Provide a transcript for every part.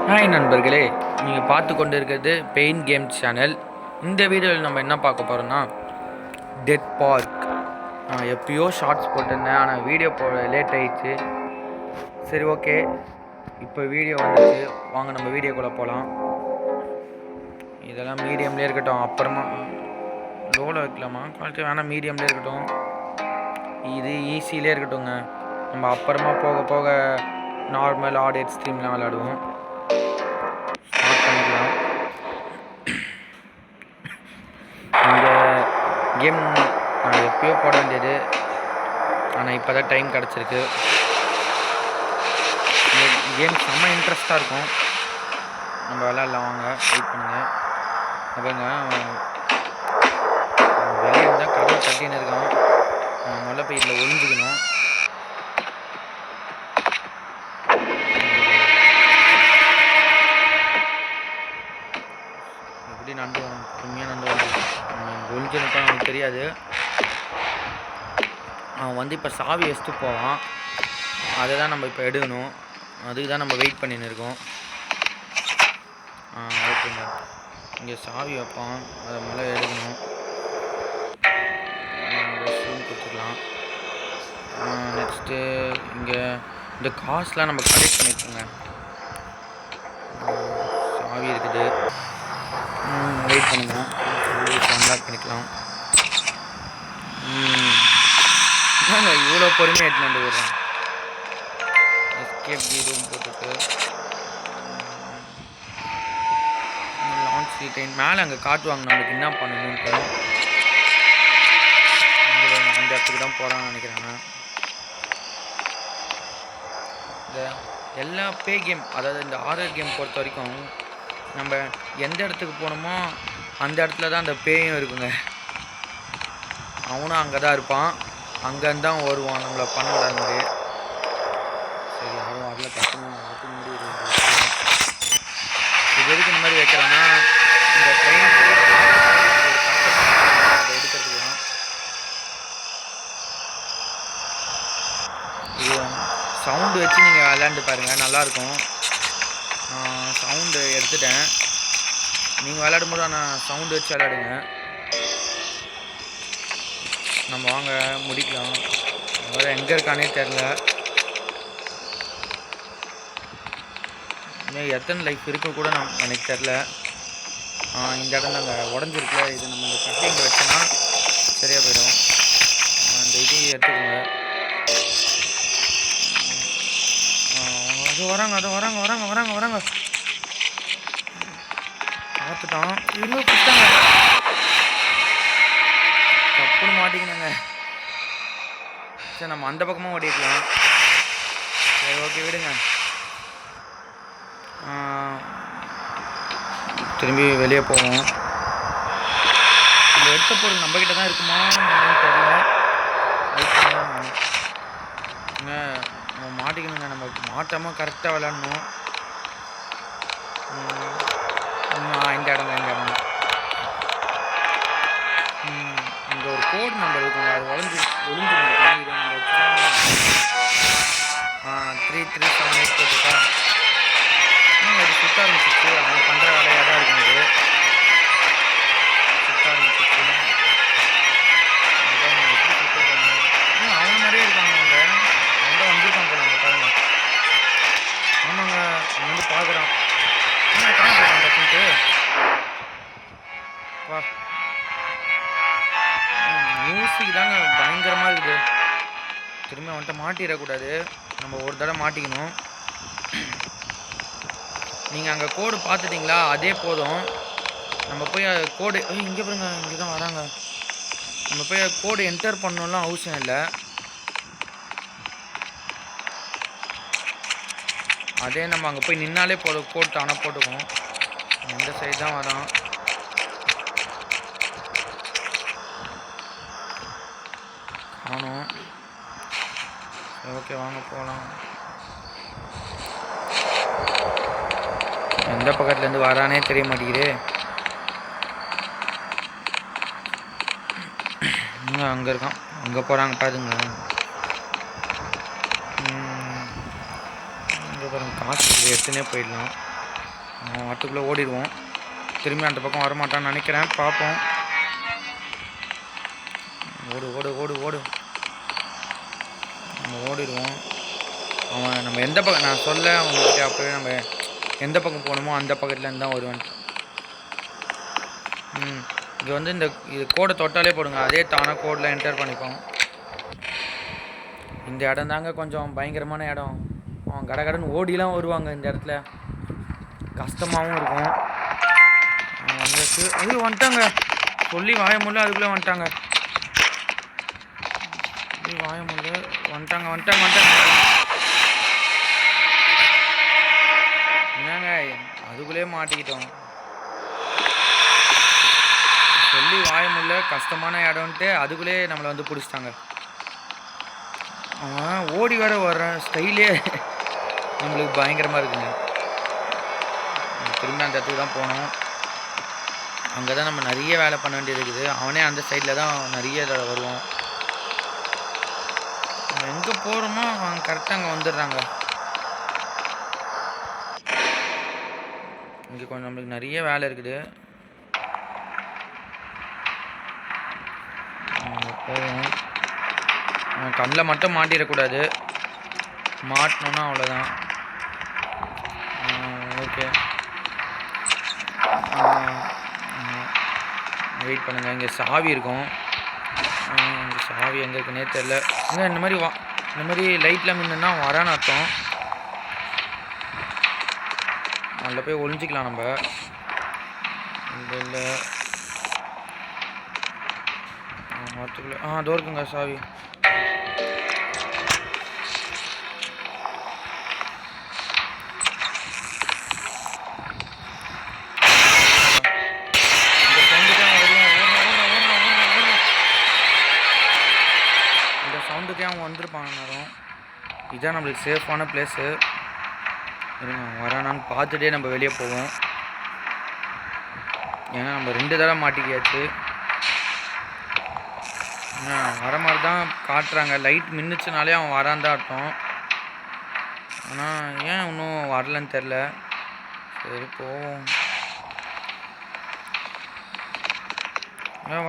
Hi நண்பர்களே, நீங்கள் பார்த்து கொண்டு இருக்கிறது பெயின் கேம் சேனல். இந்த வீடியோவில் நம்ம என்ன பார்க்க போகிறோம்னா டெட் பார்க். எப்பயோ ஷார்ட்ஸ் போட்டிருந்தேன், ஆனால் வீடியோ போட லேட் ஆயிடுச்சு. சரி, ஓகே, இப்போ வீடியோ வந்துச்சு. வாங்க நம்ம வீடியோக்குள்ளே போகலாம். இதெல்லாம் மீடியம்லேயே இருக்கட்டும், அப்புறமா லோவில் வைக்கலாமா? குவாலிட்டி வேணால் மீடியம்லேயே இருக்கட்டும். இது ஈஸியிலே இருக்கட்டும்ங்க. நம்ம அப்புறமா போக போக நார்மல் ஆட் எக்ஸ்ட்ரீம்லாம் விளையாடுவோம். பண்ணிக்கலாம். இந்த கேம் நான் எப்பயோ போட வேண்டியது, ஆனால் இப்போ தான் டைம் கிடச்சிருக்கு. இந்த கேம் செம்ம இன்ட்ரெஸ்ட்டாக இருக்கும். நம்ம விளையாடலாம், வாங்க, வெயிட் பண்ணுங்கள். அப்படிங்க வெளியே இருந்தால் கதவை தட்டின்னு இருக்கான். முதல்ல போய் இதில் ஒழிஞ்சிக்கணும். எப்படி நண்டு வரும், கம்மியாக நண்டு வரும். ஒழிஞ்சுன்னு அவனுக்கு தெரியாது. அவன் வந்து இப்போ சாவி வச்சுட்டு போவான். அதை தான் நம்ம இப்போ எடுக்கணும். அதுக்கு தான் நம்ம வெயிட் பண்ணின்னு இருக்கோம். ஓகேங்க, இங்கே சாவி வைப்பான், அதை மேலே எடுக்கணும். கொடுத்துக்கலாம். நெக்ஸ்ட்டு இங்கே இந்த காசுலாம் நம்ம கலெக்ட் பண்ணிக்கோங்க. சாவி இருக்குது, வெயிட் பண்ணுங்க. அன்லாக் பண்ணிக்கலாம். இவ்வளோ பொறுமையாக எடுத்துன்னு வந்து விடுறேன். எஸ்கேப் தி ரூம் போட்டுட்டு லான்ச் ட்ரெயின் மேலே அங்கே காட்டுவாங்க நம்மளுக்கு என்ன பண்ணணுன்ட்டு. அந்த இடத்துக்கு தான் போகிறான்னு நினைக்கிறாங்க. இந்த எல்லா பே கேம், அதாவது இந்த ஹாரர் கேம் பொறுத்த வரைக்கும் நம்ம எந்த இடத்துக்கு போகணுமோ அந்த இடத்துல தான் அந்த பேயும் இருக்குங்க. அவனும் அங்கே தான் இருப்பான், அங்கேருந்து தான் வருவான் நம்மளை பண்ண விடாத மாதிரி. சரி, யாரும் வரல, கட்டணும் ஆட்டு முடியுது. இது எதுக்கு இந்த மாதிரி வைக்கிறேன்னா, இந்த ட்ரெயின் அதை எடுக்கிறதுக்குலாம். இது சவுண்டு வச்சு நீங்கள் விளையாண்டு பாருங்கள், நல்லாயிருக்கும். சவுண்டு எடுத்துட்டேன். நீங்கள் விளையாடும் போது ஆனால் சவுண்டு வச்சு விளையாடுங்க. நம்ம வாங்க முடிக்கலாம். வேறு எங்கே இருக்கானே தெரில. இன்னும் எத்தனை லைஃப் இருக்க கூட எனக்கு தெரில. இந்த இடம் நாங்கள் உடஞ்சிருக்கல, இது நம்ம இந்த கட்டி இங்கே வச்சோன்னா சரியாக போயிடும். அந்த இதையும் எடுத்துக்கோங்க. அது வராங்க, அது வராங்க வராங்க வராங்க வராங்க பார்த்துட்டான். இன்னும் பிடிச்சாங்க, தப்புன்னு மாட்டிக்கணுங்க. சரி, நம்ம அந்த பக்கமாக ஓடிக்கலாம். சரி, ஓகே, விடுங்க. திரும்பி வெளியே போவோம். இந்த எடுத்த பொருள் நம்மக்கிட்ட தான் இருக்குமா தெரியல. நம்ம மாட்டிக்கணுங்க. நம்ம மாட்டாமல் கரெக்டாக விளையாடணும். இந்த இடம் தான், இந்த இடம். இங்கே ஒரு கோடு நம்பர் இருக்குங்க, அது ஒழிஞ்சு 3378 போட்டுக்கா. அது சுத்த ஆரம்பிச்சிச்சு. அவன் பண்ணுற வேலையாக தான் இருக்குது. சுத்த ஆரம்பிச்சிச்சு. அதுதான் எப்படி சுற்றுறாங்க. அவன் மாதிரியே இருக்காங்க. அவங்க தான் வந்திருக்கான் போல, அவங்க பாருங்க. ஆமாங்க, அவன் வந்து பார்க்குறான். காணப்போறான் டக்குன்ட்டு. வா, மியூசிக் தாங்க பயங்கரமாக இருக்குது. திரும்பி அவன்கிட்ட மாட்டிடக்கூடாது. நம்ம ஒரு தடவை மாட்டிக்கணும். நீங்கள் அங்கே கோடு பார்த்துட்டிங்களா? அதே போதும். நம்ம போய் கோடு இங்கே பாருங்க, இங்கே தான் வராங்க. நம்ம போய் கோடு என்டர் பண்ணணும்லாம் அவசியம் இல்லை. அதே நம்ம அங்கே போய் நின்னாலே போதும், கோட் ஆனால் போட்டுக்கும். இந்த சைடு தான் வரான். காணும். ஓகே, வாங்க போகலாம். எந்த பக்கத்துலேருந்து வரானே தெரிய மாட்டேங்குது. அங்கே இருக்கான், அங்கே போகிறாங்க பாருங்க. இங்கே பாருங்க, காசு எடுத்துனே போயிடலாம். ஆட்டுக்குள்ளே ஓடிடுவோம். திரும்பி அந்த பக்கம் வரமாட்டான்னு நினைக்கிறேன், பார்ப்போம். ஓடு ஓடு ஓடு ஓடு, நம்ம ஓடிடுவோம். அவன் நம்ம எந்த பக்கம், நான் சொல்ல அவங்ககிட்ட அப்போவே நம்ம எந்த பக்கம் போகணுமோ அந்த பக்கத்துலேருந்து தான் வருவான். இது வந்து இந்த இது கோடை தொட்டாலே போடுங்க, அதே தானாக கோடில் என்டர் பண்ணிப்போம். இந்த இடம் தாங்க கொஞ்சம் பயங்கரமான இடம். அவன் கடகடன்னு ஓடிலாம் வருவாங்க. இந்த இடத்துல கஷ்டமாகவும் இருக்கும். வந்துச்சு, அது வந்துட்டாங்க. சொல்லி வாய முடியல, அதுக்குள்ளே வந்துட்டாங்க. சொல்லி வாய முடியல, வந்துட்டாங்க வந்துட்டாங்க வந்துட்டாங்க. என்னங்க அதுக்குள்ளே மாட்டிக்கிட்டோம். சொல்லி வாய முடியல, கஷ்டமான இடம்ன்ட்டு அதுக்குள்ளே நம்மளை வந்து பிடிச்சிட்டாங்க. அவன் ஓடி வர வர்ற ஸ்டைலே நம்மளுக்கு பயங்கரமாக இருக்குங்க. திரும்பி அந்த இடத்துக்கு தான் போனோம். அங்கே தான் நம்ம நிறைய வேலை பண்ண வேண்டியது இருக்குது. அவனே அந்த சைடில் தான் நிறைய வருவான். எங்கே போகிறோமோ அவன் கரெக்டாக அங்கே வந்துடுறாங்க. இங்கே கொஞ்சம் நம்மளுக்கு நிறைய வேலை இருக்குது. போவோம். கண்ணில் மட்டும் மாட்டிடக்கூடாது, மாட்டினோன்னா அவ்வளோதான். ஓகே, வெயிட் பண்ணுங்கள். இங்கே சாவி இருக்கும். இங்கே சாவி எங்கே இருக்குன்னே தெரில. இங்கே இந்த மாதிரி லைட்டில் மின்னுன்னா வரான்னு அர்த்தம். அதில் போய் ஒளிஞ்சிக்கலாம் நம்ம. இல்லை மரத்துக்குள்ளே அதோ இருக்குங்க சாவி. இந்த சவுண்டுக்கே அவன் வந்திருப்பாங்க நேரம். இதுதான் நம்மளுக்கு சேஃபான பிளேஸு. இருங்க வரானான்னு பார்த்துட்டே நம்ம வெளியே போவோம். ஏன்னா நம்ம 2 தடவை மாட்டிக்கியாச்சு. வர மாதிரி தான் காட்டுறாங்க. லைட் மின்னுச்சுனாலே அவன் வரான்தான் அர்த்தம். ஆனால் ஏன் இன்னும் வரலன்னு தெரில. சரி போவோம்.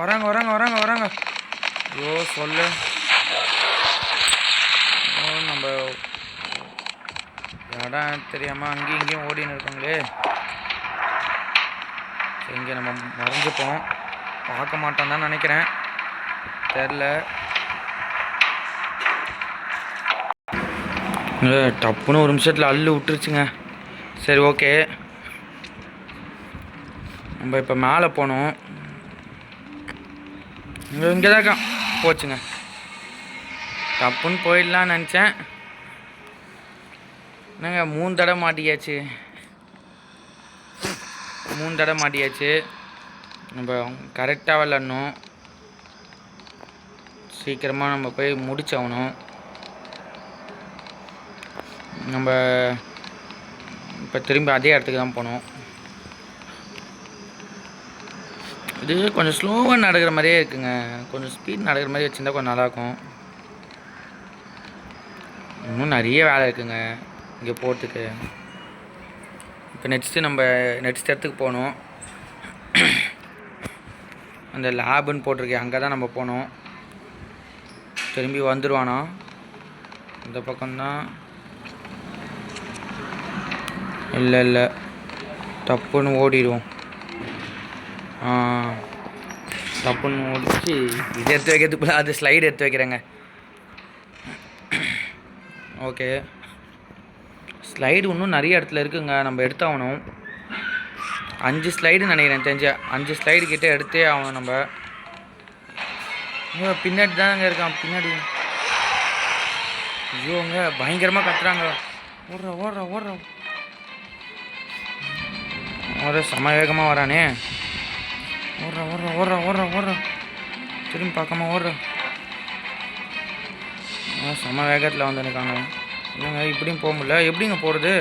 வராங்க வராங்க வராங்க வராங்க. ஐயோ சொல்லு. நம்ம இடம் தெரியாமல் அங்கேயும் இங்கேயும் ஓடின்னு இருக்காங்களே. இங்கே நம்ம மறைஞ்சிப்போம். பார்க்க மாட்டான் தான் நினைக்கிறேன், தெரில. டப்புன்னு ஒரு நிமிஷத்தில் அள்ளு விட்டுருச்சுங்க. சரி ஓகே, நம்ம இப்போ மேலே போனோம். இங்கே தான் இருக்கான். போச்சுங்க, டப்புன்னு போயிடலான்னு நினச்சேன். என்னங்க 3 தடவை மாட்டியாச்சு. 3 தடவை மாட்டியாச்சு. நம்ம கரெக்டாக விளாட்ணும். சீக்கிரமாக நம்ம போய் முடிச்சாகணும். நம்ம இப்போ திரும்பி அதே இடத்துக்கு தான் போனோம். இது கொஞ்சம் ஸ்லோவாக நடக்கிற மாதிரியே இருக்குங்க. கொஞ்சம் ஸ்பீட் நடக்கிற மாதிரி வச்சுருந்தா கொஞ்சம் நல்லாயிருக்கும். இன்னும் நிறைய வேலை இருக்குங்க இங்கே போகிறதுக்கு. இப்போ நெக்ஸ்ட் இடத்துக்கு போகணும். அந்த லேபுன்னு போட்டிருக்கேன், அங்கே தான் நம்ம போனோம். திரும்பி வந்துடுவானா? இந்த பக்கம்தான். இல்லை டப்புன்னு ஓடிடுவோம். டப்புன்னு ஓடிச்சு. இது எடுத்து வைக்கிறதுக்குள்ள அது ஸ்லைடு எடுத்து வைக்கிறேங்க. ஓகே, ஸ்லைடு இன்னும் நிறைய இடத்துல இருக்குங்க, நம்ம எடுத்தாகணும். 5 ஸ்லைடு நினைக்கிறேன் தெரிஞ்ச. 5 ஸ்லைடு கிட்டே எடுத்தே ஆகணும் நம்ம. பின்னாடி தாங்க இருக்கான், பின்னாடி. ஐயோங்க பயங்கரமாக கத்துறாங்க. ஓடுற செம வேகமாக வரானே. ஓடுற திரும்பி பார்க்காம ஓடுற. செம வேகத்தில் வந்து இருக்காங்க. இல்லைங்க இப்படியும் போக முடியல. எப்படிங்க போகிறது?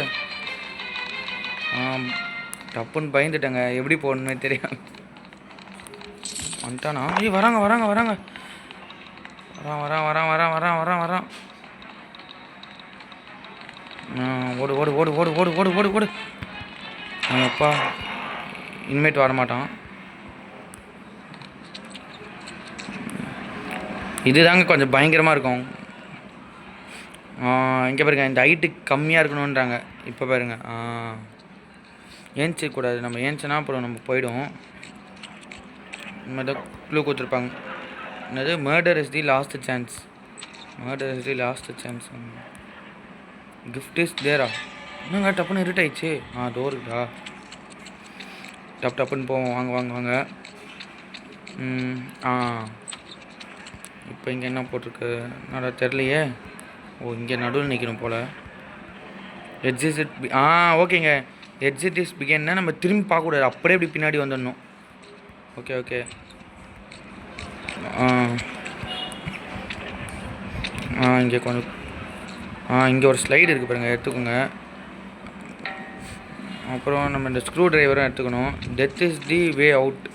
டப்புன்னு பயந்துட்டேங்க, எப்படி போகணுமே தெரியும். வந்துட்டானா? வராங்க வரான். ஓடு. அப்பா இனிமேட்டு வரமாட்டான். இதுதாங்க கொஞ்சம் பயங்கரமாக இருக்கும். இங்கே பாருங்க, இந்த ஹைட்டு கம்மியாக இருக்கணுன்றாங்க. இப்போ பாருங்க, ஏஞ்சிக்கூடாது. நம்ம ஏஞ்சினா அப்புறம் நம்ம போய்டும். இந்த மாதிரி தான் க்ளூ கொடுத்துருப்பாங்க. என்னது, murder is the last chance. Murder is the last chance. Gift is there. என்னங்க டப்புன்னு இருட்டாயிடுச்சு. டோர் இருக்கா? டப்புன்னு போவோம். வாங்க வாங்க வாங்க. இப்போ இங்கே என்ன போட்டிருக்கு என்னடா தெரிலையே. இங்கே நடுவில் நிற்கணும் போல். எக்ஸிட் ஓகேங்க. எக்ஸிட் இஸ் பிகின்னா நம்ம திரும்பி பார்க்கக்கூடாது, அப்படியே இப்படி பின்னாடி வந்துடணும். Okay okay. இங்கே கொஞ்சம் இங்கே ஒரு ஸ்லைடு இருக்குது பாருங்கள், எடுத்துக்கோங்க. அப்புறம் நம்ம இந்த ஸ்க்ரூ ட்ரைவரும் எடுத்துக்கணும். Death is the way out.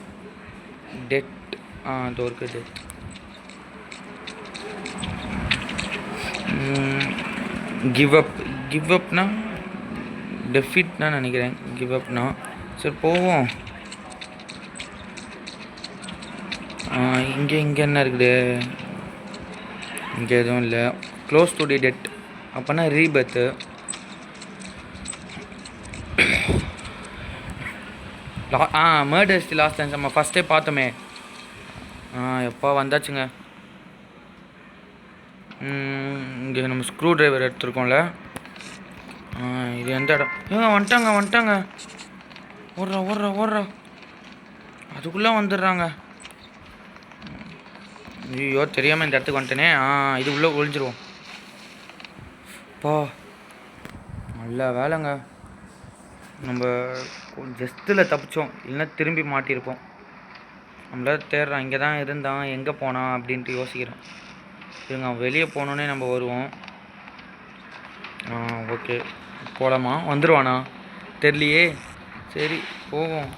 Death அது இருக்கு. டெத் கிவ் அப்னா டெஃபிட்னா நினைக்கிறேன். கிவ் அப்னா சரி போவோம். இங்கே என்ன இருக்குது? இங்கே எதுவும் இல்லை. க்ளோஸ் டு தி டெத் அப்போனா ரீபர்த்து. மர்டர்ஸ் தி லாஸ்ட் சான்ஸ் நம்ம ஃபஸ்ட்டே பார்த்தோமே. எப்போ வந்தாச்சுங்க. இங்கே நம்ம ஸ்க்ரூ ட்ரைவர் எடுத்துருக்கோம்ல. இது எந்த இடம்? வந்துட்டாங்க. ஓடுறா. அதுக்குள்ளே வந்துடுறாங்க. ஐயோ தெரியாமல் இந்த இடத்துக்கு வந்துட்டேனே. இது உள்ளே ஒழிஞ்சிருவோம். நல்ல வேலைங்க, நம்ம ஜஸ்ட்டில் தப்பிச்சோம். இல்லைன்னா திரும்பி மாட்டியிருப்போம். நம்மளால தேடுறான், இங்கே தான் இருந்தான், எங்கே போனான் அப்படின்ட்டு யோசிக்கிறோம். இருங்க, வெளியே போனோன்னே நம்ம வருவோம். ஓகே போகலாமா? வந்துடுவானா தெரியலையே. சரி போவோம்.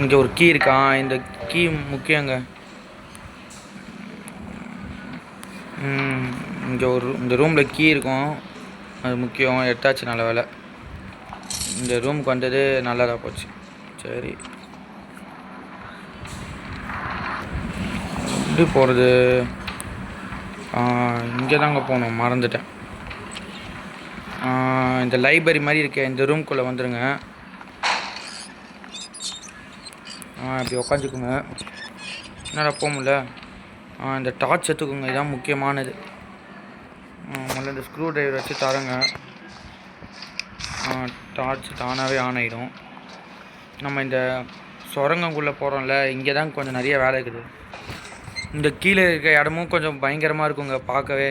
இங்கே ஒரு கீ இருக்கா? இந்த கீ முக்கியங்க. இங்கே இந்த ரூமில் கீ இருக்கும், அது முக்கியம். எடுத்தாச்சு, நல்ல வேலை. இந்த ரூமுக்கு வந்தது நல்லதாக போச்சு. சரி எப்படி போகிறது? இங்கே தாங்க போகணும், மறந்துட்டேன். இந்த லைப்ரரி மாதிரி இருக்கே, இந்த ரூம்குள்ளே வந்துடுங்க. இப்படி உக்காந்துக்குங்க. என்னடா போக முடியல? இந்த டார்ச் எடுத்துக்கோங்க, இதுதான் முக்கியமானது. முதல்ல இந்த ஸ்க்ரூ ட்ரைவர் வச்சு தரங்க. டார்ச் தானாகவே ஆன் ஆகிடும். நம்ம இந்த சுரங்கக்குள்ளே போகிறோம்ல, இங்கே தான் கொஞ்சம் நிறைய வேலை இருக்குது. இந்த கீழே இருக்க இடமும் கொஞ்சம் பயங்கரமாக இருக்குங்க பார்க்கவே.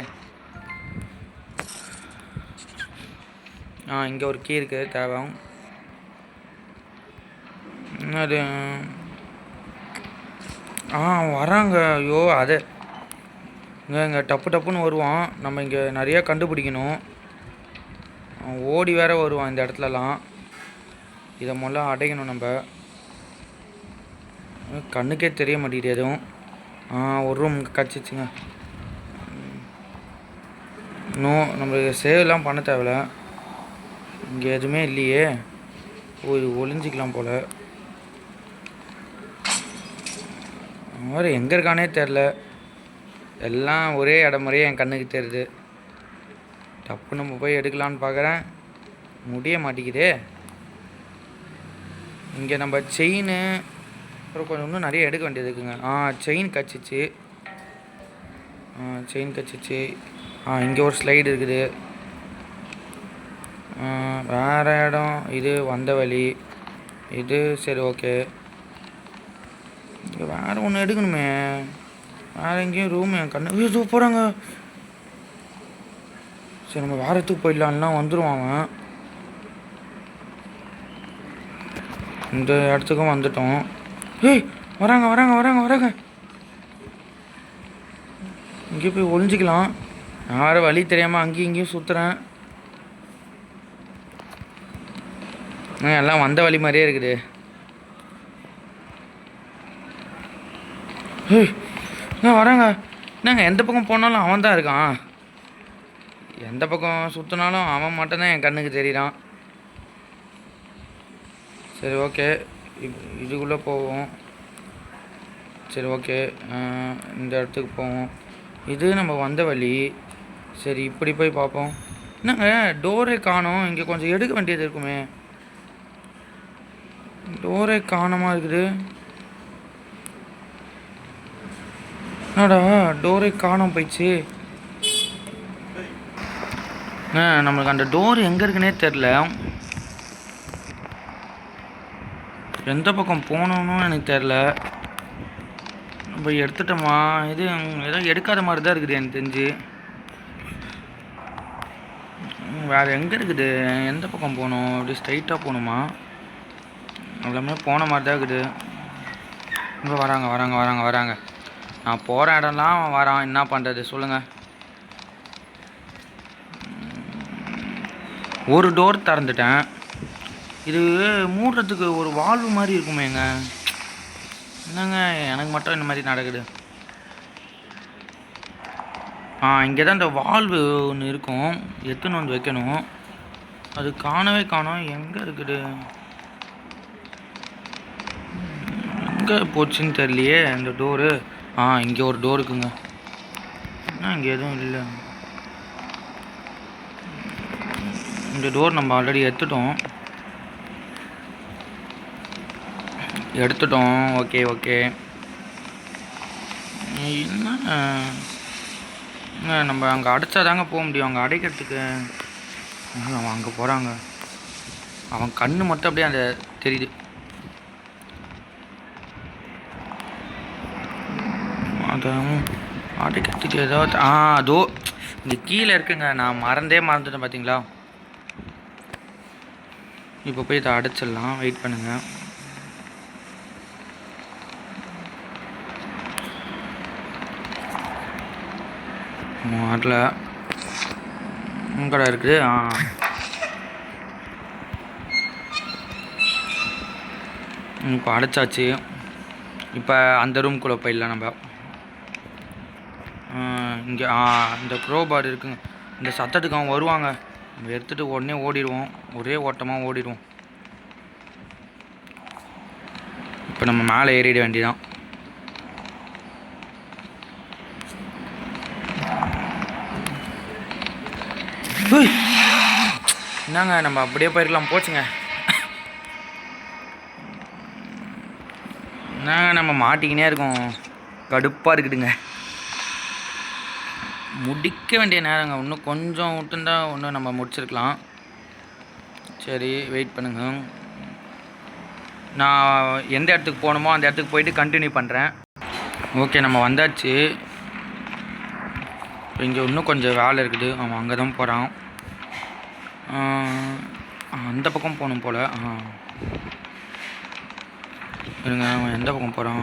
இங்கே ஒரு கீ இருக்குது, தேவை. அது வராங்க. ஐயோ அது இங்கே டப்புன்னு வருவான். நம்ம இங்கே நிறையா கண்டுபிடிக்கணும். ஓடி வேற வருவான் இந்த இடத்துலலாம். இதை முதல்ல அடைக்கணும். நம்ம கண்ணுக்கே தெரிய மாட்டேங்குது எதுவும். ஒரு ரூம் கிடச்சிச்சுங்க. நம்மளுக்கு சேவ்லாம் பண்ண தேவையில்ல. இங்கே எதுவுமே இல்லையே. இது ஒளிஞ்சிக்கலாம் போல். வேறு எங்கே இருக்கானே தெரில. எல்லாம் ஒரே இடம் மாதிரியே என் கண்ணுக்கு தெரியுது. டப்பு நம்ம போய் எடுக்கலான்னு பார்க்குறேன், முடிய மாட்டேங்குதே. இங்கே நம்ம செயின் அப்புறம் கொஞ்சம் இன்னும் நிறைய எடுக்க வேண்டியது இருக்குங்க. செயின் கச்சிச்சு. இங்கே ஒரு ஸ்லைடு இருக்குது. வேறு இடம் இது வந்த வழி இது. சரி ஓகே, இங்கே வேறு ஒன்று எடுக்கணுமே. வேறு எங்கேயும் ரூம் என் கண்ணு இது போகிறாங்க. சரி நம்ம வேறு இடத்துக்கு போயிடலாம்லாம் வந்துடுவாங்க. இந்த இடத்துக்கும் வந்துட்டோம். வராங்க. இங்கே போய் ஒளிஞ்சிக்கலாம். நான் வேறு வழி தெரியாமல் அங்கேயும் இங்கேயும் சுற்றுறேன். எல்லாம் வந்த வழி மாதிரியே இருக்குது. வராங்க. என்னங்க எந்த பக்கம் போனாலும் அவன் தான் இருக்கான். எந்த பக்கம் சுற்றினாலும் அவன் மட்டும்தான் என் கண்ணுக்கு தெரியுறான். சரி ஓகே, இதுக்குள்ளே போவோம். சரி ஓகே, இந்த இடத்துக்கு போவோம். இது நம்ம வந்த வழி. சரி இப்படி போய் பார்ப்போம். என்னங்க டோரே காணோம். இங்கே கொஞ்சம் எடுக்க வேண்டியது இருக்குமே. டோரே காணமா இருக்குது. என்னடா டோரே காணாம போயிடுச்சு. நம்மளுக்கு அந்த டோர் எங்கே இருக்குன்னே தெரில. எந்த பக்கம் போகணுன்னு எனக்கு தெரில. நம்ம எடுத்துட்டோமா? இது ஏதோ எடுக்காத மாதிரி தான் இருக்குது எனக்கு தெரிஞ்சு. வேறு எங்கே இருக்குது? எந்த பக்கம் போகணும்? அப்படி ஸ்ட்ரைட்டாக போகணுமா? எல்லாமே போன மாதிரி தான் இருக்குது. இங்கே வராங்க. நான் போகிற இடம்லாம் வரான். என்ன பண்ணுறது சொல்லுங்கள். ஒரு டோர் திறந்துட்டேன். இது மூடுறதுக்கு ஒரு வால்வு மாதிரி இருக்குமேங்க. என்னங்க எனக்கு மட்டும் இந்த மாதிரி நடக்குது. இங்கே தான் இந்த வால்வு ஒன்று இருக்கும். எடுத்துன்னு வந்து வைக்கணும். அது காணவே காணோம். எங்கே இருக்குது? எங்கே போச்சுன்னு தெரியலையே இந்த டோரு. இங்கே ஒரு டோர் இருக்குங்க. இங்கே எதுவும் இல்லை. இந்த டோர் நம்ம ஆல்ரெடி எடுத்துட்டோம். ஓகே. என்ன நம்ம அங்கே அடைச்சா தாங்க போக முடியும். அங்கே அடைக்கிறதுக்கு அவன் அங்கே போகிறாங்க. அவன் கண்ணு மட்டும் அப்படியே அந்த தெரியுது. அதான் அடைக்கிறதுக்கு ஏதாவது அதோ இங்கே கீழே இருக்குங்க. நான் மறந்துட்டேன் பார்த்தீங்களா. இப்போ போய் இதை அடைச்சிடலாம். வெயிட் பண்ணுங்க. வரல. கடை இருக்குது. இப்போ அடைச்சாச்சு. இப்போ அந்த ரூம்குள்ளே போயிடலாம் நம்ம. இங்கே இந்த க்ரோபார் இருக்குங்க. இந்த சத்தத்துக்கு அவன் வருவாங்க. நம்ம எடுத்துகிட்டு உடனே ஓடிடுவோம். ஒரே ஓட்டமாக ஓடிடுவோம். இப்போ நம்ம மேலே ஏறிட வேண்டியதான். என்னங்க நம்ம அப்படியே போயிருக்கலாம். போச்சுங்க. என்னங்க நம்ம மாட்டிக்கினே இருக்கோம். கடுப்பாக இருக்குதுங்க. முடிக்க வேண்டிய நேரங்க. இன்னும் கொஞ்சம் விட்டுருந்தா இன்னும் நம்ம முடிச்சிருக்கலாம். சரி வெயிட் பண்ணுங்க. நான் எந்த இடத்துக்கு போகணுமோ அந்த இடத்துக்கு போயிட்டு கண்டினியூ பண்ணுறேன். ஓகே நம்ம வந்தாச்சு. இங்கே இன்னும் கொஞ்சம் வேலை இருக்குது. அவன் அங்கே தான் போகிறான். அந்த பக்கம் போகணும் போல். இருங்க அவன் எந்த பக்கம் போகிறான்?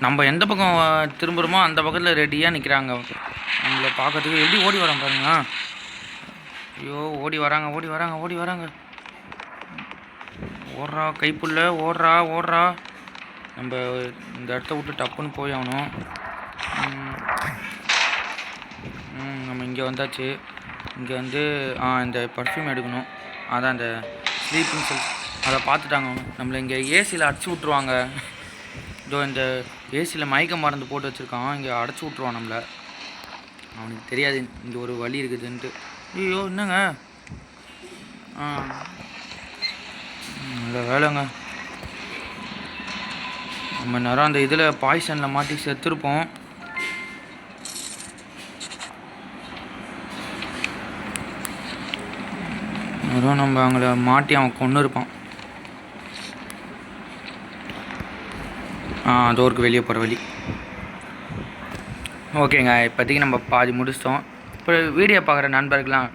நம்ம எந்த பக்கம் திரும்புகிறோமோ அந்த பக்கத்தில் ரெடியாக நிற்கிறாங்க. நம்மளை பார்க்கறதுக்கு எப்படி ஓடி வரான் பாருங்க. ஐயோ ஓடி வராங்க. ஓடுறா கைப்புள்ள. ஓடுறா. நம்ம இந்த இடத்த விட்டு டப்புன்னு போய் ஆகணும். நம்ம இங்கே வந்தாச்சு. இங்கே வந்து இந்த பர்ஃப்யூம் எடுக்கணும். அதான் இந்த ஸ்லீப்பிங் செல்ஸ் அதை பார்த்துட்டாங்க. நம்மளை இங்கே ஏசியில் அடைச்சி விட்ருவாங்க. இதோ இந்த ஏசியில் மயக்க மருந்து போட்டு வச்சுருக்கான். இங்கே அடைச்சி விட்ருவான் நம்மளை. அவனுக்கு தெரியாது இங்கே ஒரு வழி இருக்குதுன்ட்டு. ஐயோ என்னங்க நல்ல வேலைங்க. நம்ம நேரம் அந்த இதில் பாய்சனில் மாட்டி செத்துருப்போம். அதுவும் நம்ம அவங்கள மாட்டி அவன் கொண்டு இருப்பான். டோருக்கு வெளியே போகிற வழி. ஓகேங்க இப்போதைக்கு நம்ம பாதி முடிச்சிட்டோம். இப்போ வீடியோ பார்க்குற நண்பர்கள்லாம்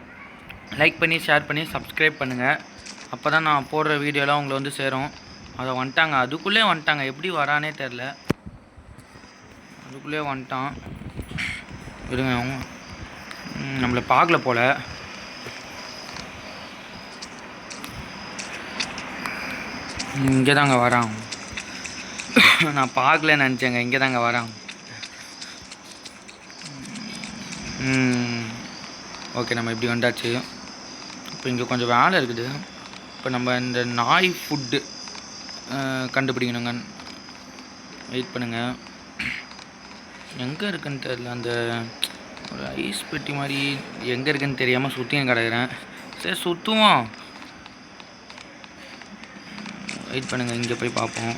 லைக் பண்ணி ஷேர் பண்ணி சப்ஸ்கிரைப் பண்ணுங்கள். அப்போ தான் நான் போடுற வீடியோலாம் உங்களை வந்து சேரும். அதை வந்துட்டாங்க. அதுக்குள்ளே வந்துட்டாங்க. எப்படி வரானே தெரில. அதுக்குள்ளே வந்துட்டான். இருங்க அவங்க நம்மளை பார்க்கல போல். இங்கே தாங்க வரான். நான் பார்க்கலன்னு நினச்சேங்க. இங்கே தாங்க வரான். ஓகே, நம்ம இப்படி வந்தாச்சு. இப்போ இங்கே கொஞ்சம் வேலை இருக்குது. இப்போ நம்ம இந்த நாய் ஃபுட்டு கண்டுபிடிக்கணுங்க. வெயிட் பண்ணுங்கள், எங்கே இருக்குன்னு தெரியல. அந்த ஒரு ஐஸ் பெட்டி மாதிரி எங்கே இருக்குன்னு தெரியாமல் சுற்றியும் கிடக்குறேன். சரி சுற்றுவோம், வெயிட் பண்ணுங்கள். இங்கே போய் பார்ப்போம்.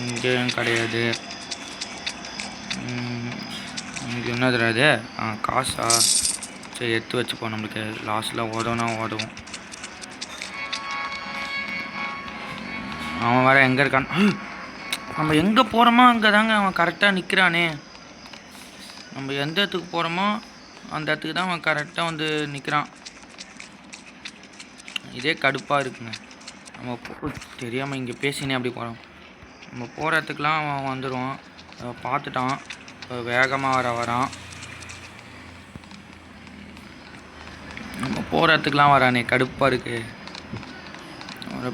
இங்கேயும் கிடையாது. இங்கே என்ன தெரியாது. காசா? சரி எடுத்து வச்சுப்போம், நம்மளுக்கு லாஸ்ட்டில் உதவும். அவன் வேறு எங்கே இருக்கான்? நம்ம எங்கே போகிறோமோ அங்கே தாங்க அவன் கரெக்டாக நிற்கிறானே. நம்ம எந்த இடத்துக்கு போகிறோமோ அந்த இடத்துக்கு தான் அவன் கரெக்டாக வந்து நிற்கிறான். இதே கடுப்பாக இருக்குங்க. நம்ம தெரியாமல் இங்கே பேசினே அப்படி போகிறோம். நம்ம போகிற இடத்துக்குலாம் அவன் வந்துடுவான். பார்த்துட்டான், இப்போ வேகமாக வரான். நம்ம போகிற இடத்துக்குலாம் வரானே, கடுப்பாக இருக்குது.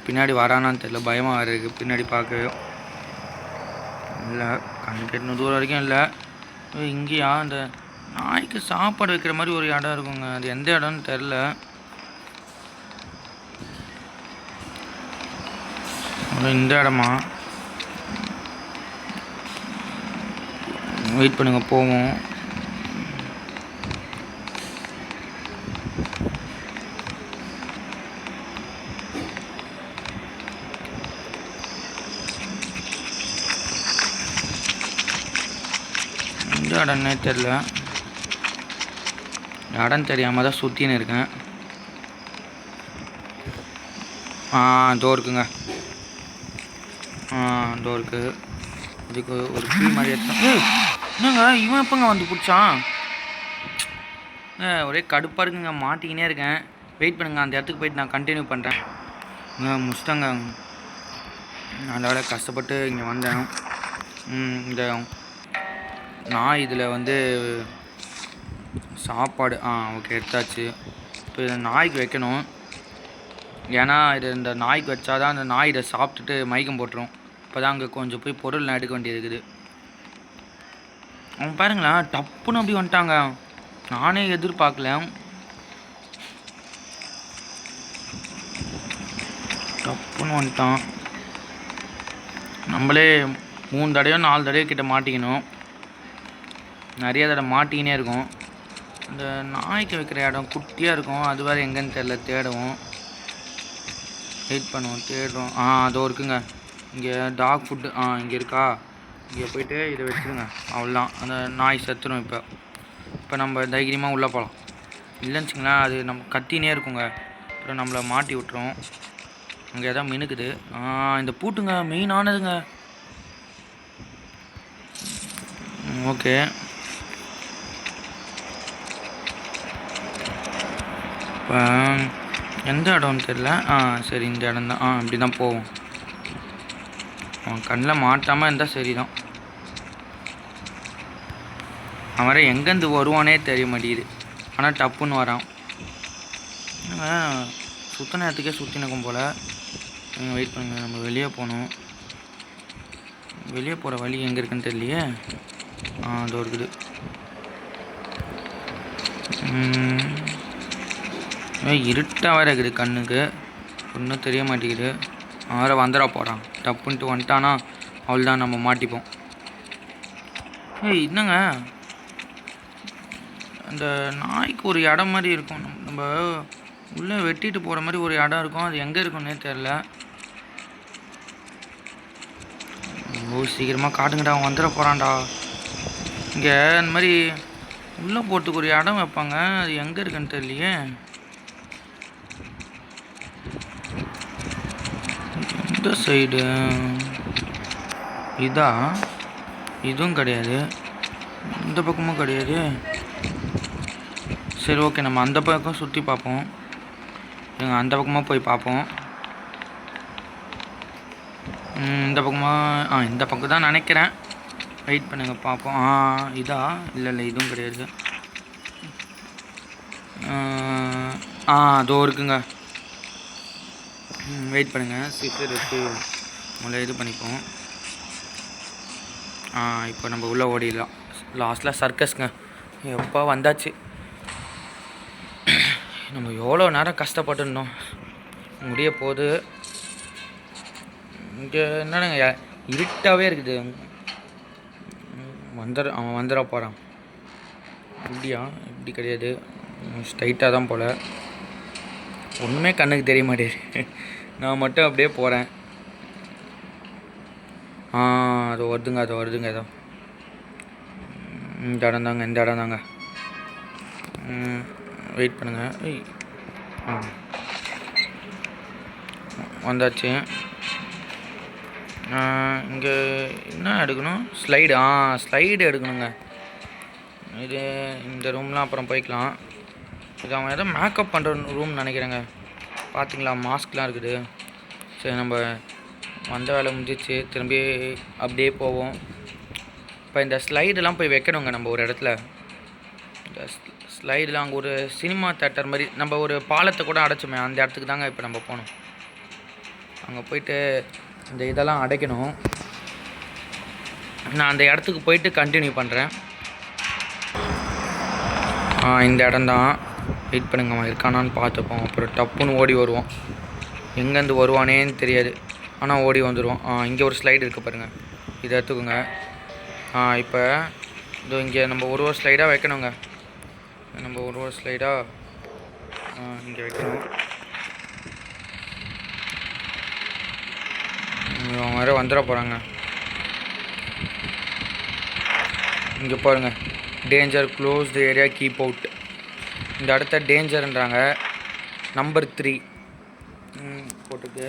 பின்னாடி வரானான்னு தெரியல, பயமாக இருக்குது பின்னாடி பார்க்க. இல்லை, கண்ணு கெட்டின தூரம் வரைக்கும் இல்லை. இங்கேயா அந்த நாய்க்கு சாப்பாடு வைக்கிற மாதிரி ஒரு இடம் இருக்குங்க. அது எந்த இடம்னு தெரில. இந்த இடமா? வெயிட் பண்ணுங்க, போவோம். இந்த இடம்னே தெரில, இடம் தெரியாமல் தான் சுற்றின்னு இருக்கேன். இதோ இருக்குங்க. இதோ இருக்குது. இதுக்கு ஒரு கீ மாதிரி எடுத்தோம். என்னங்க இவன் எப்போங்க வந்து பிடிச்சான்? ஒரே கடுப்பாக இருக்குங்க, மாட்டிக்கினே இருக்கேன். வெயிட் பண்ணுங்க, அந்த இடத்துக்கு போயிட்டு நான் கண்டினியூ பண்ணுறேன். முடிச்சிட்டாங்க. அதோட கஷ்டப்பட்டு இங்கே வந்தேன். இந்த நான் இதில் வந்து சாப்பாடு ஓகே எடுத்தாச்சு. இப்போ இதை நாய்க்கு வைக்கணும். ஏன்னா இந்த நாய்க்கு வச்சாதான் அந்த நாய் இதை சாப்பிட்டுட்டு மயக்கம் போட்டுரும். இப்போ தான் அங்கே கொஞ்சம் போய் பொருள்லாம் எடுக்க வேண்டியது இருக்குது. அவங்க பாருங்களேன், டப்புன்னு அப்படி வந்துட்டாங்க. நானே எதிர்பார்க்கல. டப்புன்னு வந்துட்டான். நம்மளே 3 தடவையோ 4 தடவை கிட்ட மாட்டிக்கணும். நிறைய தடவை மாட்டிக்கினே இருக்கும். இந்த நாய்க்கு வைக்கிற இடம் குட்டியாக இருக்கும். அது வேறு எங்கேன்னு தெரில, தேடுவோம். வெயிட் பண்ணுவோம், தேடுறோம். அதோ இருக்குங்க. இங்கே டாக் ஃபுட்டு இங்கே இருக்கா? இங்கே போய்ட்டு இதை வச்சுருங்க. அவ்வளோதான், அந்த நாய் செத்துடும். இப்போ நம்ம தைரியமாக உள்ளே போகலாம். இல்லைன்னு வச்சுங்களேன், அது நம்ம கத்தினே இருக்குங்க. அப்புறம் நம்மளை மாட்டி விட்டுரும். அங்கே எதாவது மினுக்குது. இந்த பூட்டுங்க மெயினானதுங்க. ஓகே, இப்போ எந்த இடம்னு தெரில. சரி, இந்த இடம் தான். இப்படி தான் போவோம். அவன் கண்ணில் மாட்டாமல் இருந்தால் சரி தான். அவன் வர எங்கேருந்து வருவானே தெரிய மாட்டேங்குது. ஆனால் டப்புன்னு வரான். சுத்த நேரத்துக்கே சுற்றினுக்கும் போல். வெயிட் பண்ணுங்க, நம்ம வெளியே போகணும். வெளியே போகிற வழி எங்கே இருக்குன்னு தெரியலையே. அதோ இருக்குது. இருட்டாக வேறு இருக்குது கண்ணுக்கு, ஒன்றும் தெரிய மாட்டேங்குது. வேறு வந்துட போகிறான். டப்புன்ட்டு வந்துட்டானா அவ்வளோதான், நம்ம மாட்டிப்போம். என்னங்க, அந்த நாய்க்கு ஒரு இடம் மாதிரி இருக்கும். நம்ம உள்ளே வெட்டிட்டு போகிற மாதிரி ஒரு இடம் இருக்கும். அது எங்கே இருக்குன்னே தெரில. சீக்கிரமாக காட்டுங்கடா, அவன் வந்துட போகிறான்டா. இங்கே இந்த மாதிரி உள்ளே போகிறதுக்கு ஒரு இடம் வைப்பாங்க. அது எங்கே இருக்குன்னு தெரியலையே. இந்த சைடு இதா? இதுவும் கிடையாது, இந்த பக்கமும் கிடையாது. சரி ஓகே, நம்ம அந்த பக்கம் சுற்றி பார்ப்போம். அந்த பக்கமாக போய் பார்ப்போம். இந்த பக்கமாக இந்த பக்கம் தான் நினைக்கிறேன். வெயிட் பண்ணுங்கள் பார்ப்போம். இதா? இல்லை, இதுவும் கிடையாது. அதோ இருக்குங்க. வெயிட் பண்ணுங்கள், சிஸ்டர் வச்சு உங்களை இது பண்ணிப்போம். இப்போ நம்ம உள்ளே ஓடிடலாம். லாஸ்ட்டில் சர்க்கஸ்ங்க. எப்போ வந்தாச்சு. நம்ம எவ்வளோ நேரம் கஷ்டப்பட்டுருந்தோம், முடிய போகுது. இங்கே என்னங்க இருட்டாகவே இருக்குது. அவன் வந்துட போகிறான். இப்படியா? இப்படி கிடையாது, ஸ்ட்ரைட்டாக தான் போல். ஒன்றுமே கண்ணுக்கு தெரிய மாட்டேங்குது. நான் மட்டும் அப்படியே போகிறேன். அது வருதுங்க ஏதோ. இந்த இடம் தாங்க. வெயிட் பண்ணுங்கள். வந்தாச்சு. இங்கே என்ன எடுக்கணும்? ஸ்லைடு எடுக்கணுங்க. இது இந்த ரூம்லாம் அப்புறம் போய்க்கலாம். இது அவன் ஏதோ மேக்கப் பண்ணுற ரூம் நினைக்கிறேங்க. பார்த்தீங்களா, மாஸ்க்லாம் இருக்குது. சரி, நம்ம வந்த வேலை முடிஞ்சிச்சு. திரும்பி அப்படியே போவோம். இப்போ இந்த ஸ்லைடெலாம் போய் வைக்கணுங்க நம்ம ஒரு இடத்துல. இந்த ஸ்லைடெலாம் அங்கே ஒரு சினிமா தேட்டர் மாதிரி, நம்ம ஒரு பாலத்தை கூட அடைச்சோமே, அந்த இடத்துக்கு தாங்க இப்போ நம்ம போகணும். அங்கே போயிட்டு இந்த இதெல்லாம் அடைக்கணும். நான் அந்த இடத்துக்கு போயிட்டு கண்டினியூ பண்ணுறேன். இந்த இடம்தான். வெயிட் பண்ணுங்க, அவன் இருக்கானான்னு பார்த்துப்போம். அப்புறம் டப்புன்னு ஓடி வருவோம். எங்கேருந்து வருவானேன்னு தெரியாது, ஆனால் ஓடி வந்துடுவோம். இங்கே ஒரு ஸ்லைடு இருக்குது பாருங்கள், இதை எடுத்துக்கோங்க. இப்போ இதோ இங்கே நம்ம ஒரு ஸ்லைடாக வைக்கணுங்க. நம்ம ஒரு ஸ்லைடாக இங்கே வைக்கணும். அவங்க வேறு வந்துட போகிறாங்க. இங்கே பாருங்கள், danger, close the area, keep out. இந்த இடத்த டேஞ்சர்ன்றாங்க. நம்பர் 3 போட்டுருக்கு.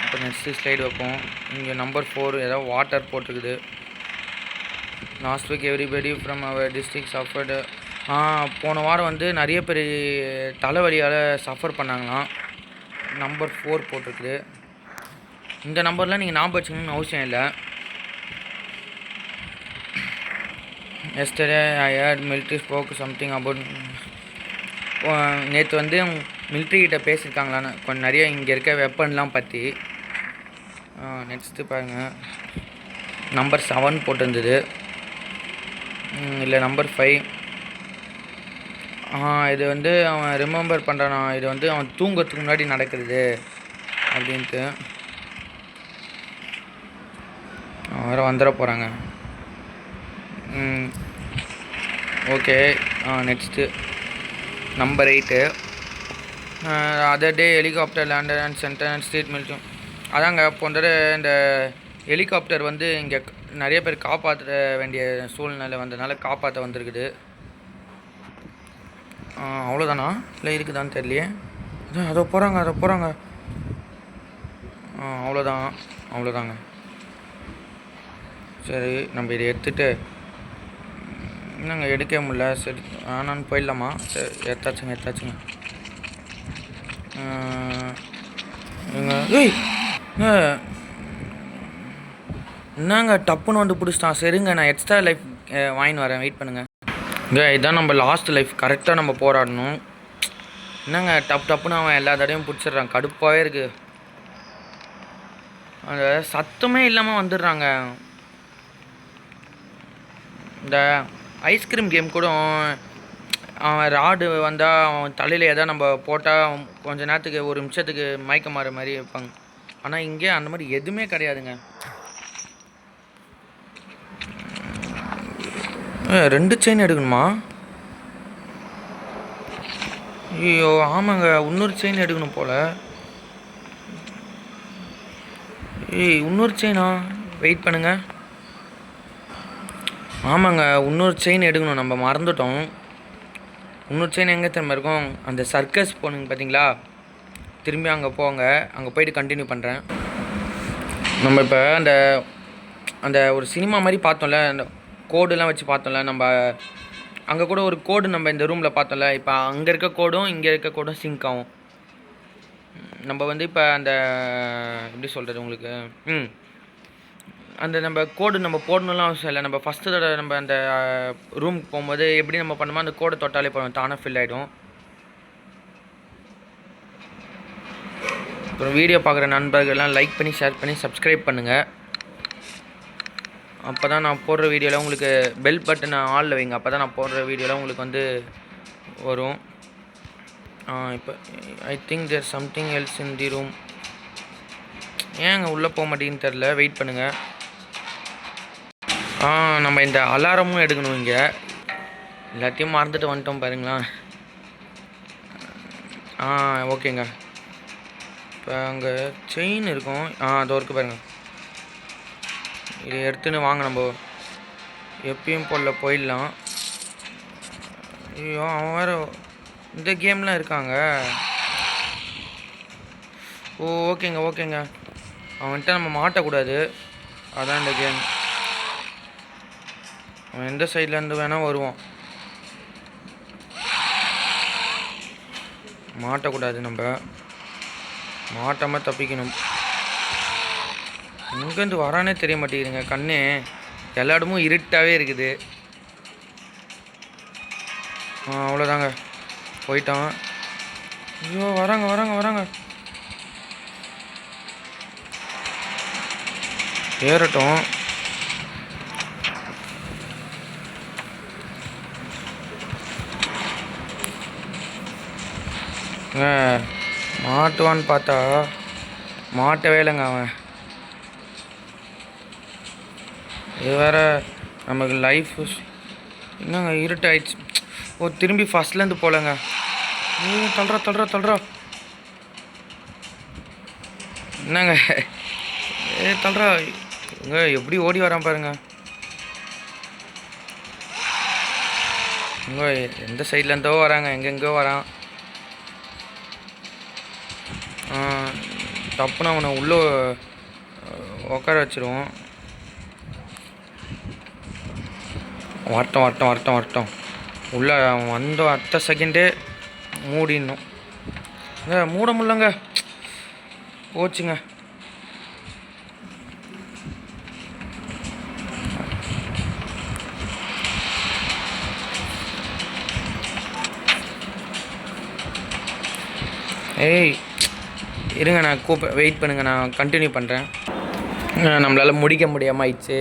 இப்போ நெக்ஸ்ட்டு ஸ்லைடு வைப்போம். இங்கே நம்பர் 4 ஏதோ வாட்டர் போட்டிருக்குது. Last week everybody from our district suffered. போன வாரம் வந்து நிறைய பேர் தலைவலியால் சஃபர் பண்ணாங்களாம். நம்பர் 4 போட்டிருக்குது. இந்த நம்பர்லாம் நீங்கள் ஞாபகம் வச்சுக்கணும்னு அவசியம் இல்லை. Yesterday I hurt military spoke something about. நேற்று வந்து மிலிட்ரிகிட்ட பேசியிருக்காங்களான்னு கொஞ்சம் நிறைய இங்கே இருக்க வெப்பன்லாம் பற்றி. நெக்ஸ்ட்டு பாருங்கள், நம்பர் 7 போட்டிருந்தது. இல்லை நம்பர் 5. இது வந்து அவன் ரிமெம்பர் பண்ணுறானா, இது வந்து அவன் தூங்கிறதுக்கு முன்னாடி நடக்கிறது அப்படின்ட்டு. வேறு வந்துட போகிறாங்க. Okay, next number 8. Other day helicopter lander and centre and street மில்ட்டும். அதாங்க போன்ற இந்த ஹெலிகாப்டர் வந்து இங்கே நிறைய பேர் காப்பாற்ற வேண்டிய சூழ்நிலை வந்ததுனால காப்பாற்ற வந்திருக்குது. அவ்வளோதானா இல்லை இருக்குதான்னு தெரியலையே. அதோ போகிறாங்க. அவ்வளோதாங்க. சரி, நம்ம இதை எடுத்துகிட்டு என்னங்க எடுக்க முடியல. சரி, ஆனான்னு போயிடலாமா? சரி, எடுத்தாச்சுங்க. என்னங்க டப்புன்னு வந்து பிடிச்சிட்டான். சரிங்க, நான் எக்ஸ்ட்ரா லைஃப் வாங்கின்னு வரேன், வெயிட் பண்ணுங்கள். இதுதான் நம்ம லாஸ்ட் லைஃப். கரெக்டாக நம்ம போராடணும். என்னங்க டப்புன்னு அவன் எல்லா தடையும் பிடிச்சிட்றான். கடுப்பாகவே இருக்குது. அந்த சத்தமே இல்லாமல் வந்துடுறாங்க. இந்த ஐஸ்கிரீம் கேம் கூட அவன் ராடு வந்தால் அவன் தலையில் எதாவது நம்ம போட்டால் கொஞ்ச நேரத்துக்கு, ஒரு நிமிஷத்துக்கு மயக்க மாற மாதிரி வைப்பாங்க. ஆனால் இங்கே அந்த மாதிரி எதுவுமே கிடையாதுங்க. 2 செயின் எடுக்கணுமா? ஐயோ, ஆமாங்க, இன்னொரு செயின் எடுக்கணும் போல். இன்னொரு செயினா? வெயிட் பண்ணுங்க. ஆமாங்க, இன்னொரு செயின் எடுக்கணும், நம்ம மறந்துட்டோம். இன்னொரு செயின் எங்கே திரும்ப இருக்கும்? அந்த சர்க்கஸ் போனுங்க பார்த்தீங்களா, திரும்பி அங்கே போங்க. அங்கே போயிட்டு கண்டினியூ பண்ணுறேன். நம்ம இப்போ அந்த ஒரு சினிமா மாதிரி பார்த்தோம்ல, அந்த கோடுலாம் வச்சு பார்த்தோம்ல, நம்ம அங்கே கூட ஒரு கோடு நம்ம இந்த ரூமில் பார்த்தோம்ல. இப்போ அங்கே இருக்க கோடும் இங்கே இருக்க கோடும் சிங்க் ஆகும். நம்ம வந்து இப்போ அந்த எப்படி சொல்கிறது உங்களுக்கு, அந்த நம்ம கோடு நம்ம போடணும்லாம் அவசியம் இல்லை. நம்ம ஃபஸ்ட்டு தடவை நம்ம அந்த ரூமுக்கு போகும்போது எப்படி நம்ம பண்ணுமோ அந்த கோடை தொட்டாலே போதும், தானாக ஃபில் ஆகிடும். அப்புறம் வீடியோ பார்க்குற நண்பர்கள்லாம் லைக் பண்ணி ஷேர் பண்ணி சப்ஸ்கிரைப் பண்ணுங்கள். அப்போ தான் நான் போடுற வீடியோவில் உங்களுக்கு பெல் பட்டனை ஆளில் வைங்க. அப்போ தான் நான் போடுற வீடியோவில் உங்களுக்கு வந்து வரும். இப்போ I think there something else in the room. ஏங்க உள்ளே போக மாட்டேங்குன்னு தெரில, வெயிட் பண்ணுங்கள். நம்ம இந்த அலாரமும் எடுக்கணும். இங்கே எல்லாத்தையும் மறந்துட்டு வந்துட்டோம் பாருங்களா. ஓகேங்க. இப்போ அங்கே செயின் இருக்கும். அது ஒர்க்கு பாருங்கள். இதை எடுத்துன்னு வாங்க, நம்ம எப்பயும் போல போயிடலாம். ஐயோ, அவன் வேறு இந்த கேம்லாம் இருக்காங்க. ஓகேங்க ஓகேங்க. அவன்கிட்ட நம்ம மாட்டக்கூடாது, அதான் இந்த கேம். அவன் எந்த சைட்லேருந்து வேணால் வருவான். மாட்டக்கூடாது, நம்ம மாட்டாமல் தப்பிக்கணும். எங்கேருந்து வரானே தெரிய மாட்டேங்குதுங்க. கண்ணு எல்லா இடமும் இருட்டாகவே இருக்குது. அவ்வளோதாங்க, போயிட்டான். ஐயோ, வராங்க வராங்க வராங்க. ஏறட்டும். மாட்டுவான்னு பார்த்தா மாட்டவே இல்லைங்க அவன். இது வேறு நமக்கு லைஃப் என்னங்க இருட்டாயிடுச்சு. திரும்பி ஃபஸ்ட்லேருந்து போகலங்க. தள்ளுறா தள்ளுறா தள்ளுறா. என்னங்க தள்ளுறா. எப்படி ஓடி வரான் பாருங்க. எந்த சைட்லேருந்தோ வராங்க, எங்கெங்கோ வரான். தப்புனா அவனை உள்ளே உட்கார வச்சிருவோம். வரட்டும் வரட்டும் வரட்டும் வரட்டும். உள்ளே வந்த அடுத்த செகண்டே மூடிடணும். மூட முடியலங்க, போச்சுங்க. இருங்க, நான் வெயிட் பண்ணுங்கள், நான் கண்டினியூ பண்ணுறேன். நம்மளால் முடிக்க முடியாமல் ஆயிடுச்சு.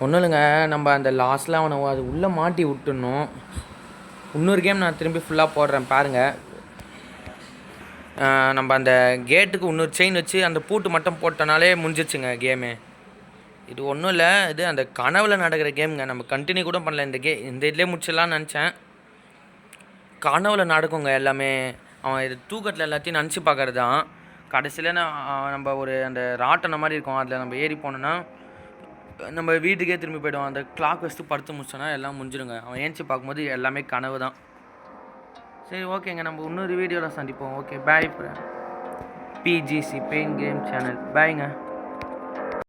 ஒன்றும் இல்லைங்க, நம்ம அந்த லாஸ்ட்டில் அவனை அது உள்ளே மாட்டி விட்டுடணும். இன்னொரு கேம் நான் திரும்பி ஃபுல்லாக போடுறேன் பாருங்கள். நம்ம அந்த கேட்டுக்கு இன்னொரு செயின் வச்சு அந்த பூட்டு மட்டும் போட்டனாலே முடிஞ்சிச்சுங்க கேமு. இது ஒன்றும் இல்லை, இது அந்த கனவில் நடக்கிற கேமுங்க. நம்ம கண்டினியூ கூட பண்ணல. இந்த இதுலேயே முடிச்சிடலான்னு நினச்சேன். கனவில் நடக்குங்க எல்லாமே. அவன் இது தூக்கத்தில் எல்லாத்தையும் நினச்சி பார்க்கறது தான். கடைசியில் நம்ம ஒரு அந்த ராட்டனை மாதிரி இருக்கும், அதில் நம்ம ஏறி போனோன்னா நம்ம வீட்டுக்கே திரும்பி போய்டுவோம். அந்த கிளாக் வச்சுட்டு படுத்து முடிச்சோன்னா எல்லாம் முடிஞ்சிடுங்க. அவன் ஏஞ்சி பார்க்கும்போது எல்லாமே கனவு தான். சரி, ஓகேங்க, நம்ம இன்னொரு வீடியோவில் சந்திப்போம். ஓகே, பாய். பிஜிசி பெயின் கேம் சேனல், பாய்ங்க.